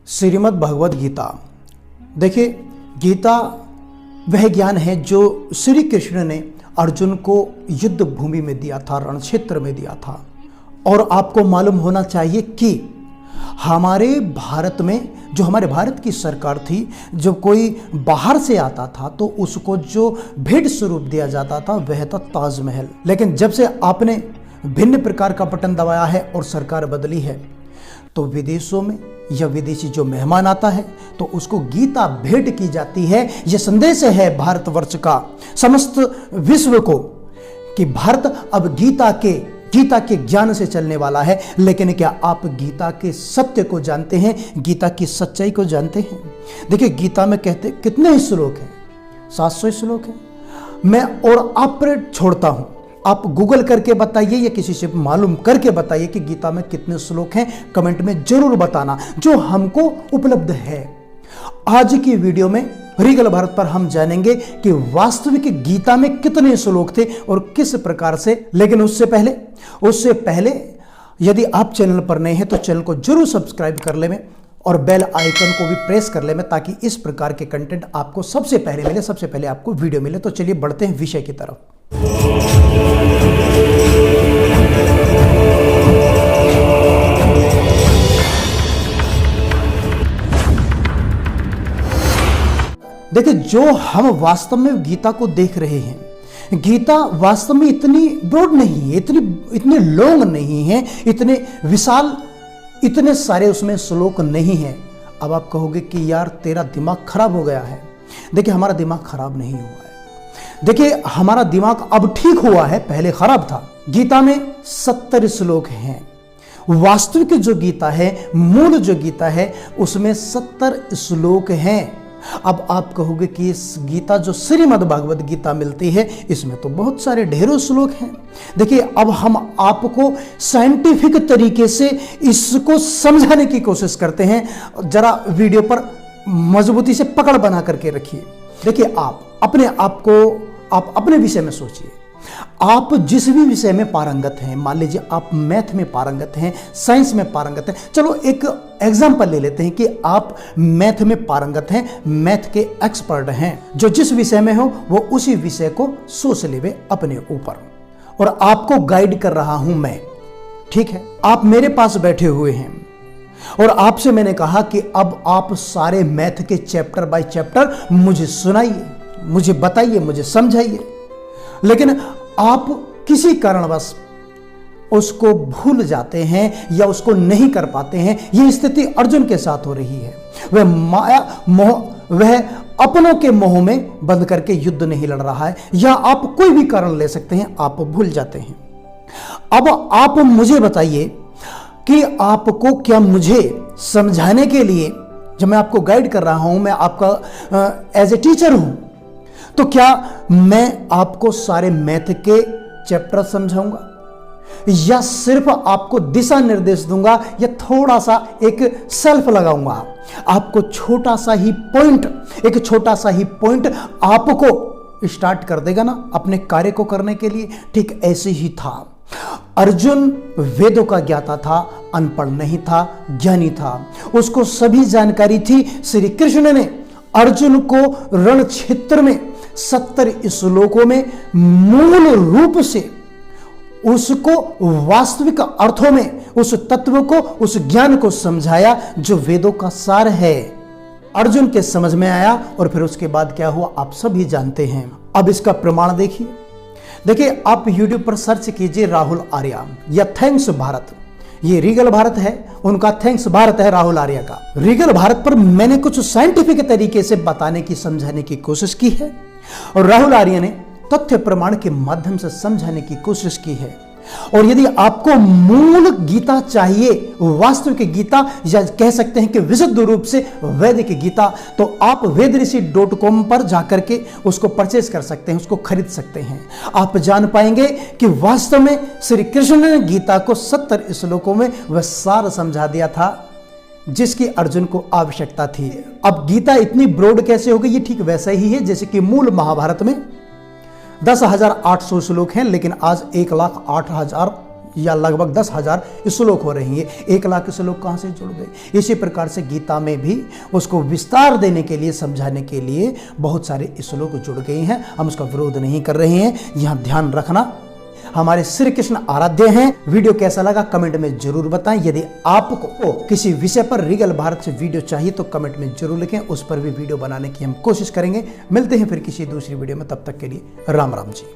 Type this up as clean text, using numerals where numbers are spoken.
श्रीमद् भगवद गीता। देखिए, गीता वह ज्ञान है जो श्री कृष्ण ने अर्जुन को युद्ध भूमि में दिया था, रण क्षेत्र में दिया था। और आपको मालूम होना चाहिए कि हमारे भारत में, जो हमारे भारत की सरकार थी, जब कोई बाहर से आता था तो उसको जो भेंट स्वरूप दिया जाता था वह था ताजमहल। लेकिन जब से आपने भिन्न प्रकार का बटन दबाया है और सरकार बदली है, तो विदेशों में या विदेशी जो मेहमान आता है तो उसको गीता भेंट की जाती है। यह संदेश है भारतवर्ष का समस्त विश्व को कि भारत अब गीता के ज्ञान से चलने वाला है। लेकिन क्या आप गीता के सत्य को जानते हैं? गीता की सच्चाई को जानते हैं? देखिए, गीता में कहते कितने ही श्लोक हैं? 700 श्लोक हैं। मैं और आप पर छोड़ता हूं, आप गूगल करके बताइए या किसी से मालूम करके बताइए कि गीता में कितने श्लोक हैं। कमेंट में जरूर बताना जो हमको उपलब्ध है। आज की वीडियो में रीगल भारत पर हम जानेंगे कि वास्तविक गीता में कितने श्लोक थे और किस प्रकार से। लेकिन उससे पहले यदि आप चैनल पर नए हैं तो चैनल को जरूर सब्सक्राइब कर ले में और बेल आइकन को भी प्रेस कर ले में, ताकि इस प्रकार के कंटेंट आपको सबसे पहले मिले, सबसे पहले आपको वीडियो मिले। तो चलिए बढ़ते हैं विषय की तरफ। देखिए, जो हम वास्तव में गीता को देख रहे हैं, गीता वास्तव में इतनी ब्रॉड नहीं है, इतने लॉन्ग नहीं है, इतने विशाल, इतने सारे उसमें श्लोक नहीं है। अब आप कहोगे कि यार तेरा दिमाग खराब हो गया है। देखिए, हमारा दिमाग खराब नहीं हुआ है। देखिए, हमारा दिमाग अब ठीक हुआ है, पहले खराब था। गीता में 70 श्लोक हैं। वास्तविक जो गीता है, मूल जो गीता है, उसमें 70 श्लोक हैं। अब आप कहोगे कि इस गीता जो श्रीमद् भगवद गीता मिलती है, इसमें तो बहुत सारे ढेरों श्लोक हैं। देखिए, अब हम आपको साइंटिफिक तरीके से इसको समझाने की कोशिश करते हैं। जरा वीडियो पर मजबूती से पकड़ बना करके रखिए। देखिए, आप अपने विषय में सोचिए। आप जिस भी विषय में पारंगत हैं, मान लीजिए आप मैथ में पारंगत हैं, साइंस में पारंगत हैं। चलो एक एग्जांपल ले लेते हैं कि आप मैथ में पारंगत हैं, मैथ के एक्सपर्ट हैं। जो जिस विषय में हो वो उसी विषय को सोच लेवे अपने ऊपर, और आपको गाइड कर रहा हूं मैं। ठीक है, आप मेरे पास बैठे हुए हैं और आपसे मैंने कहा कि अब आप सारे मैथ के चैप्टर बाय चैप्टर मुझे सुनाइए, मुझे बताइए, मुझे समझाइए। लेकिन आप किसी कारणवश उसको भूल जाते हैं या उसको नहीं कर पाते हैं। यह स्थिति अर्जुन के साथ हो रही है। वह माया मोह, वह अपनों के मोह में बंद करके युद्ध नहीं लड़ रहा है, या आप कोई भी कारण ले सकते हैं, आप भूल जाते हैं। अब आप मुझे बताइए कि आपको क्या मुझे समझाने के लिए, जब मैं आपको गाइड कर रहा हूं, मैं आपका एज ए टीचर हूं, तो क्या मैं आपको सारे मैथ के चैप्टर समझाऊंगा, या सिर्फ आपको दिशा निर्देश दूंगा, या थोड़ा सा एक सेल्फ लगाऊंगा? आपको एक छोटा सा ही पॉइंट आपको स्टार्ट कर देगा ना अपने कार्य को करने के लिए। ठीक ऐसे ही था। अर्जुन वेदों का ज्ञाता था, अनपढ़ नहीं था, ज्ञानी था। उसको सभी जानकारी थी। श्री कृष्ण ने अर्जुन को रण क्षेत्र में 70 श्लोकों में मूल रूप से उसको वास्तविक अर्थों में उस तत्व को, उस ज्ञान को समझाया जो वेदों का सार है। अर्जुन के समझ में आया और फिर उसके बाद क्या हुआ आप सभी जानते हैं। अब इसका प्रमाण देखिए, आप YouTube पर सर्च कीजिए राहुल आर्या या थैंक्स भारत। ये रीगल भारत है, उनका थैंक्स भारत है राहुल आर्या का। रीगल भारत पर मैंने कुछ साइंटिफिक तरीके से बताने की, समझाने की कोशिश की है, और राहुल आर्या ने तथ्य प्रमाण के माध्यम से समझाने की कोशिश की है। और यदि आपको मूल गीता चाहिए, वास्तविक गीता, या कह सकते हैं कि विशुद्ध रूप से वैदिक गीता, तो आप vedrishi.com पर जाकर के उसको परचेज कर सकते हैं, उसको खरीद सकते हैं। आप जान पाएंगे कि वास्तव में श्री कृष्ण ने गीता को 70 श्लोकों में वह सार समझा दिया था जिसकी अर्जुन को आवश्यकता थी। अब गीता इतनी ब्रॉड कैसे हो गई? ये ठीक वैसा ही है जैसे कि मूल महाभारत में 10,800 श्लोक हैं, लेकिन आज 1,08,000 या लगभग 10,000 श्लोक हो रही है। 1 लाख श्लोक कहाँ से जुड़ गए। इसी प्रकार से गीता में भी उसको विस्तार देने के लिए, समझाने के लिए बहुत सारे श्लोक जुड़ गए हैं। हम उसका विरोध नहीं कर रहे हैं, यहाँ ध्यान रखना। हमारे श्री कृष्ण आराध्य हैं। वीडियो कैसा लगा कमेंट में जरूर बताएं। यदि आपको किसी विषय पर रीगल भारत से वीडियो चाहिए तो कमेंट में जरूर लिखें, उस पर भी वीडियो बनाने की हम कोशिश करेंगे। मिलते हैं फिर किसी दूसरी वीडियो में, तब तक के लिए राम राम जी।